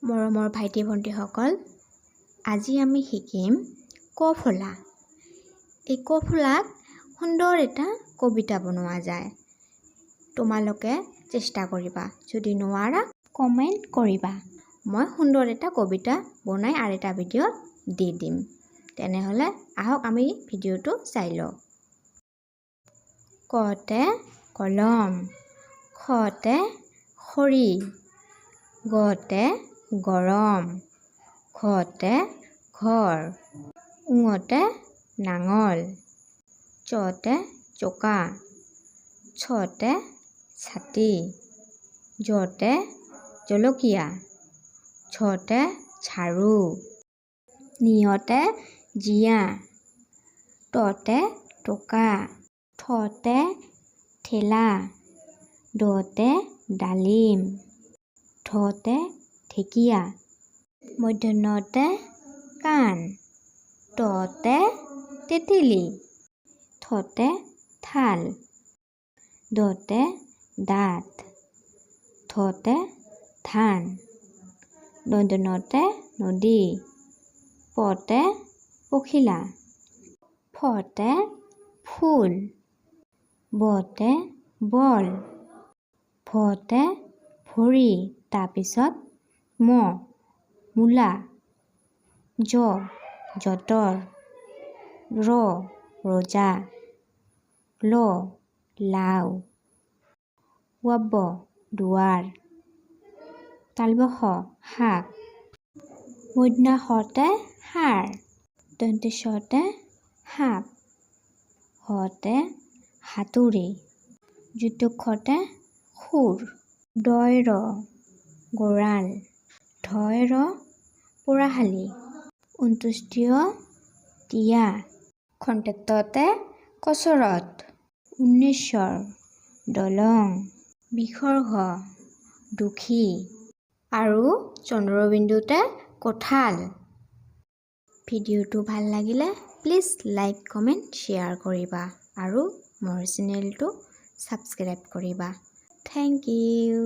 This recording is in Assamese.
মৰমৰ ভাইটি ভণ্টিসকল, আজি আমি শিকিম ক ফলা। এই ক ফলাত সুন্দৰ এটা কবিতা বনোৱা যায়। তোমালোকে চেষ্টা কৰিবা, যদি নোৱাৰা কমেণ্ট কৰিবা। মই সুন্দৰ এটা কবিতা বনাই আৰু এটা ভিডিঅ' দি দিম। তেনেহ'লে আহক আমি ভিডিঅ'টো চাই লওঁ। কতে কলম, খতে খৰি, গতে গৰম, ঘতে ঘৰ, ঙতে নাঙল, চতে চকা, ছতে ছাতি, জতে জলকীয়া, ঝতে ঝাৰু, নিয়তে জীয়া, ততে টকা, থতে ঠেলা, দতে ডালিম, ধতে ঢেকীয়া, মূৰ্ধন্যতে কাণ, ততে তেঁতেলী, থতে থাল, দতে দাঁত, ধতে ধান, দন্ত্যনতে নদী, পতে পখিলা, ফতে ফুল, বতে বল, ভতে ভৰি, তাৰপিছত মূলা, যঁতৰ, ৰজা, লাও, দুৱাৰ, তালবশ শাক, মূৰ্ধন্যতে হাড়, দন্ত্যেশ্বতে সাপ, হতে হাতুৰি, যুক্তক্ষতে শুৰ, দয়ৰ গঁৰাল, ধয়ৰ পঢ়াশালি, অন্ত্যেষ্টিয় তিয়া, খন্তেকতে কচৰত, উন্মেষৰ দলং, বিসৰ্গ দুখী আৰু চন্দ্ৰবিন্দুতে কঁঠাল। ভিডিঅ'টো ভাল লাগিলে প্লিজ লাইক, কমেণ্ট, শ্বেয়াৰ কৰিবা আৰু মোৰ চেনেলটো ছাবস্ক্ৰাইব কৰিবা। Thank U.